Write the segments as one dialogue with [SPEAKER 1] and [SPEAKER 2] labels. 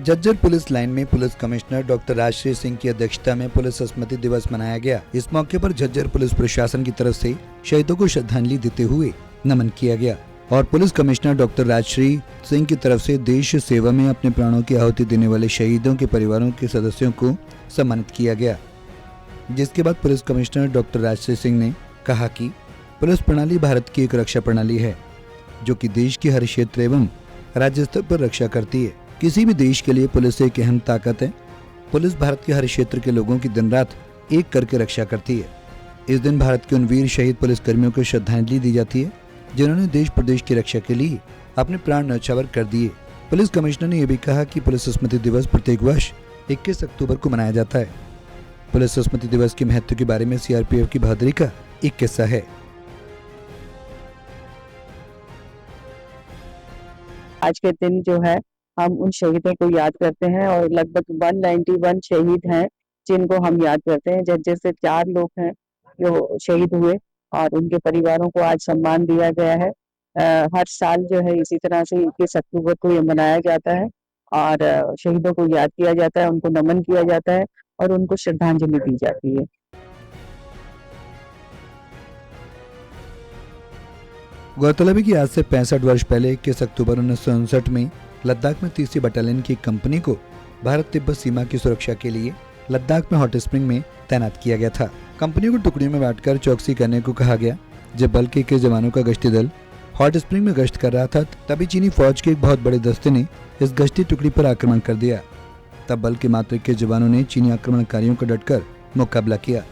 [SPEAKER 1] Jhajjar police line में police commissioner doctor Rajshree Singh की अध्यक्षता में पुलिस स्मृति दिवस मनाया गया। इस मौके पर झज्जर पुलिस प्रशासन की तरफ से शहीदों को श्रद्धांजलि देते हुए नमन किया गया और police commissioner doctor Rajshree Singh की तरफ से देश सेवा में अपने प्राणों की आहुति देने वाले शहीदों के परिवारों के सदस्यों को सम्मानित किया गया। जिसके बाद police commissioner doctor Rajshree Singh ने कहा कि पुलिस प्रणाली भारत की एक रक्षा प्रणाली है जो कि देश के हर क्षेत्र एवं राज्य स्तर पर रक्षा करती है। किसी भी देश के लिए पुलिस एक अहम ताकत है। पुलिस भारत के हर क्षेत्र के लोगों की दिन रात एक करके रक्षा करती है। इस दिन भारत के उन वीर शहीद पुलिस कर्मियों को श्रद्धांजलि दी जाती है जिन्होंने देश प्रदेश की रक्षा के लिए अपने प्राण न्यौछावर कर दिए। पुलिस कमिश्नर ने यह भी कहा कि पुलिस स्मृति दिवस प्रत्येक वर्ष 21 अक्टूबर को मनाया जाता है। पुलिस स्मृति दिवस के महत्व के बारे में सीआरपीएफ की बहादुरी का एक किस्सा है।
[SPEAKER 2] आज के दिन जो है हम उन शहीदों को याद करते हैं और लगभग 191 शहीद हैं जिनको हम याद करते हैं। झज्जर से 4 लोग हैं जो शहीद हुए और उनके परिवारों को आज सम्मान दिया गया है। हर साल जो है इसी तरह से 21 अक्टूबर को ये मनाया जाता है और शहीदों को याद किया जाता है, उनको नमन किया जाता है और उनको श्रद्धांजलि दी जाती है।
[SPEAKER 1] गौरतलब है कि आज से 65 वर्ष पहले 21 अक्टूबर 1959 में लद्दाख में 30वीं बटालियन की कंपनी को भारत तिब्बत सीमा की सुरक्षा के लिए लद्दाख में हॉट स्प्रिंग में तैनात किया गया था। कंपनी को टुकड़ियों में बांटकर चौकसी करने को कहा गया। जब बल के 21 जवानों का गश्ती दल हॉट स्प्रिंग में गश्त कर रहा था तभी चीनी फौज के एक बहुत बड़े दस्ते ने इस गश्ती टुकड़ी पर आक्रमण कर दिया। तब बल के मात्र 21 जवानों ने चीनी आक्रमणकारियों का डटकर मुकाबला किया।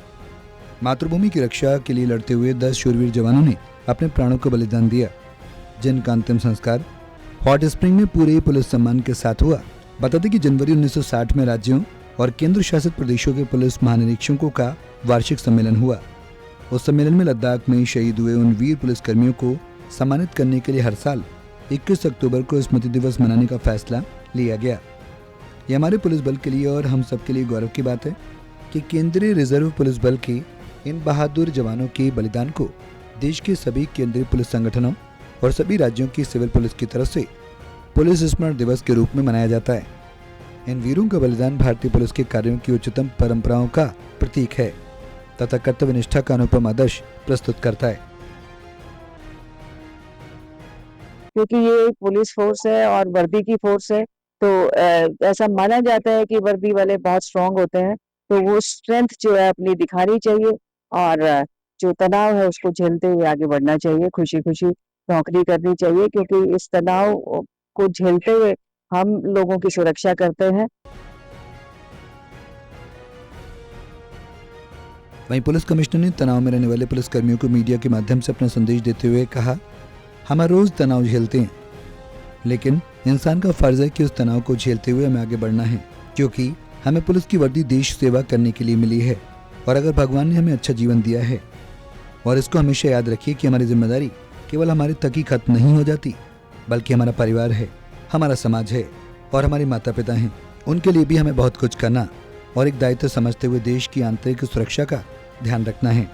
[SPEAKER 1] मातृभूमि की रक्षा के लिए लड़ते हुए 10 शूरवीर जवानों ने अपने प्राणों को बलिदान दिया, जिनका अंतिम संस्कार हॉट स्प्रिंग में पूरे पुलिस सम्मान के साथ हुआ। बता दें कि जनवरी 1960 में राज्यों और केंद्र शासित प्रदेशों के पुलिस महानिरीक्षकों का वार्षिक सम्मेलन हुआ। उस सम्मेलन में लद्दाख में शहीद हुए उन वीर पुलिस कर्मियों को सम्मानित करने के लिए हर साल 21 अक्टूबर को स्मृति दिवस मनाने का फैसला लिया गया। यह हमारे पुलिस बल के लिए और हम सब के लिए गौरव की बात है कि केंद्रीय रिजर्व पुलिस बल के इन बहादुर जवानों के बलिदान को देश के सभी केंद्रीय पुलिस संगठनों और सभी राज्यों की सिविल पुलिस की तरफ से पुलिस स्मरण दिवस के रूप में मनाया जाता है। इन वीरों का बलिदान भारतीय पुलिस के कार्यों की उच्चतम परंपराओं का प्रतीक है तथा कर्तव्य निष्ठा का अनुपम आदर्श प्रस्तुत करता है।
[SPEAKER 2] क्योंकि ये पुलिस फोर्स है और वर्दी की फोर्स है तो ऐसा माना जाता है कि वर्दी वाले बहुत स्ट्रांग होते हैं, तो वो स्ट्रेंथ जो है अपनी दिखानी चाहिए और जो तनाव है उसको झेलते हुए आगे बढ़ना चाहिए, खुशी खुशी नौकरी करनी चाहिए क्योंकि इस तनाव को झेलते हुए हम लोगों की सुरक्षा करते हैं।
[SPEAKER 1] वहीं पुलिस कमिश्नर ने तनाव में रहने वाले पुलिस कर्मियों को मीडिया के माध्यम से अपना संदेश देते हुए कहा, हम रोज तनाव झेलते हैं लेकिन इंसान का फर्ज है कि उस तनाव को झेलते हुए हमें आगे बढ़ना है क्योंकि हमें पुलिस की वर्दी देश सेवा करने के लिए मिली है और अगर भगवान ने हमें अच्छा जीवन दिया है और इसको हमेशा याद रखिए कि हमारी जिम्मेदारी केवल हमारे तक ही खत्म नहीं हो जाती बल्कि हमारा परिवार है, हमारा समाज है और हमारे माता पिता हैं। उनके लिए भी हमें बहुत कुछ करना और एक दायित्व समझते हुए देश की आंतरिक सुरक्षा का ध्यान रखना है।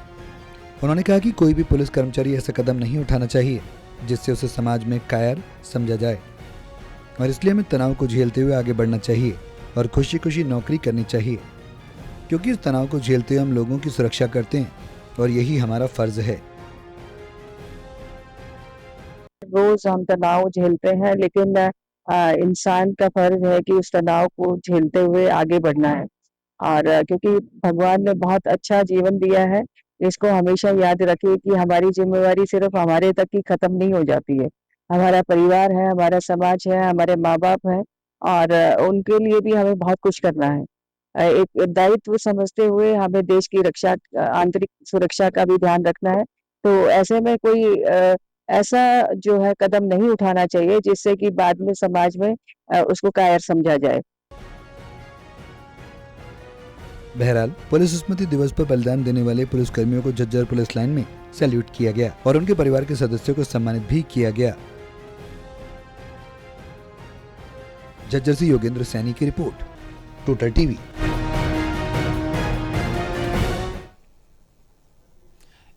[SPEAKER 1] उन्होंने कहा कि कोई भी पुलिस कर्मचारी ऐसा कदम नहीं उठाना चाहिए जिससे उसे समाज में कायर समझा जाए और इसलिए हमें तनाव को झेलते हुए आगे बढ़ना चाहिए और खुशी खुशी नौकरी करनी चाहिए क्योंकि इस तनाव को झेलते हुए हम लोगों की सुरक्षा करते हैं और यही हमारा फर्ज है।
[SPEAKER 2] रोज हम तनाव झेलते हैं लेकिन इंसान का फर्ज है कि उस तनाव को झेलते हुए आगे बढ़ना है और क्योंकि भगवान ने बहुत अच्छा जीवन दिया है, इसको हमेशा याद रखिए कि हमारी जिम्मेवारी सिर्फ हमारे तक ही खत्म नहीं हो जाती है। हमारा परिवार है, हमारा समाज है, हमारे माँ बाप हैं और उनके लिए भी हमें बहुत कुछ करना है। एक दायित्व समझते हुए हमें देश की रक्षा, आंतरिक सुरक्षा का भी ध्यान रखना है। तो ऐसे में कोई ऐसा जो है कदम नहीं उठाना चाहिए जिससे कि बाद में समाज में उसको कायर समझा जाए।
[SPEAKER 1] बहरहाल पुलिस स्मृति दिवस पर बलिदान देने वाले पुलिस कर्मियों को झज्जर पुलिस लाइन में सैल्यूट किया गया और उनके परिवार के सदस्यों को सम्मानित भी किया गया। झज्जर से योगेंद्र सैनी की रिपोर्ट, टोटल टीवी।